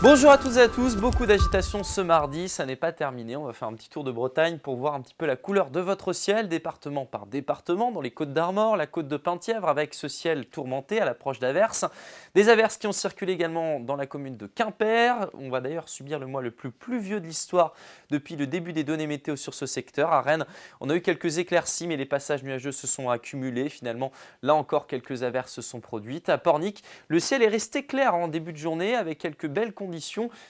Bonjour à toutes et à tous, beaucoup d'agitation ce mardi, ça n'est pas terminé, on va faire un petit tour de Bretagne pour voir un petit peu la couleur de votre ciel, département par département, dans les Côtes d'Armor, la côte de Penthièvre avec ce ciel tourmenté à l'approche d'averses. Des averses qui ont circulé également dans la commune de Quimper, on va d'ailleurs subir le mois le plus pluvieux de l'histoire depuis le début des données météo sur ce secteur. À Rennes, on a eu quelques éclaircies mais les passages nuageux se sont accumulés, finalement là encore quelques averses se sont produites. À Pornic, le ciel est resté clair en début de journée avec quelques belles conditions,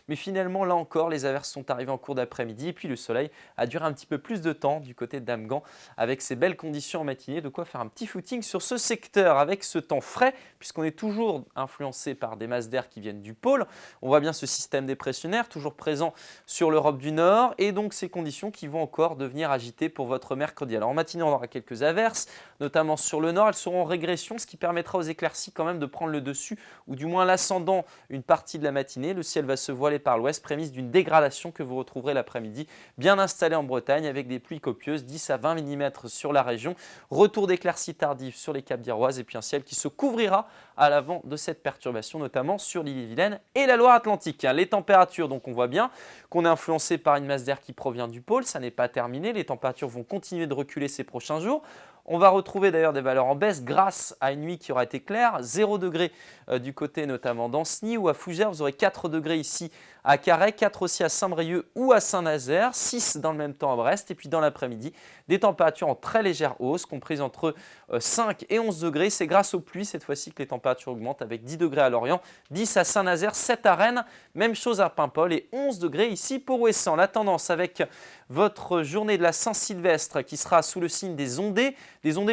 mais finalement là encore les averses sont arrivées en cours d'après-midi et puis le soleil a duré un petit peu plus de temps du côté de Damgand avec ces belles conditions en matinée, de quoi faire un petit footing sur ce secteur avec ce temps frais puisqu'on est toujours influencé par des masses d'air qui viennent du pôle. On voit bien ce système dépressionnaire toujours présent sur l'Europe du Nord et donc ces conditions qui vont encore devenir agitées pour votre mercredi. Alors en matinée on aura quelques averses, notamment sur le nord, elles seront en régression, ce qui permettra aux éclaircies quand même de prendre le dessus ou du moins l'ascendant une partie de la matinée. Le ciel va se voiler par l'ouest, prémisse d'une dégradation que vous retrouverez l'après-midi bien installée en Bretagne avec des pluies copieuses, 10 à 20 mm sur la région. Retour d'éclaircies tardives sur les Caps d'Iroise et puis un ciel qui se couvrira à l'avant de cette perturbation, notamment sur l'Ille-et-Vilaine et la Loire-Atlantique. Les températures, donc on voit bien qu'on est influencé par une masse d'air qui provient du pôle, ça n'est pas terminé, les températures vont continuer de reculer ces prochains jours. On va retrouver d'ailleurs des valeurs en baisse grâce à une nuit qui aura été claire, 0 degré du côté notamment d'Ancenis ou à Fougères, vous aurez 4 degrés ici à Carhaix, 4 aussi à Saint-Brieuc ou à Saint-Nazaire, 6 dans le même temps à Brest et puis dans l'après-midi, des températures en très légère hausse comprises entre 5 et 11 degrés. C'est grâce aux pluies cette fois-ci que les températures augmentent avec 10 degrés à Lorient, 10 à Saint-Nazaire, 7 à Rennes, même chose à Paimpol et 11 degrés ici pour Ouessant. La tendance avec votre journée de la Saint-Sylvestre qui sera sous le signe des ondées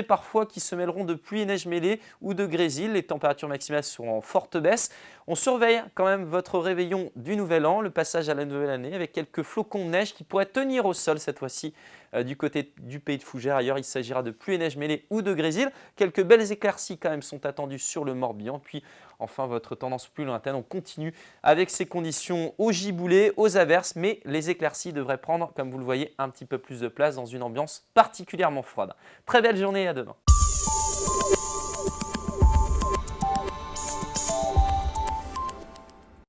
parfois qui se mêleront de pluie et neige mêlée ou de grésil. Les températures maximales seront en forte baisse. On surveille quand même votre réveillon du Nouvel An, le passage à la nouvelle année avec quelques flocons de neige qui pourraient tenir au sol cette fois-ci du côté du pays de Fougères. Ailleurs, il s'agira de pluie et neige mêlée ou de grésil. Quelques belles éclaircies quand même sont attendues sur le Morbihan. Puis enfin, votre tendance plus lointaine, on continue avec ces conditions au giboulée, aux averses, mais les éclaircies devraient prendre, comme vous le voyez, un petit peu plus de place dans une ambiance particulièrement froide. Très belle journée, à demain.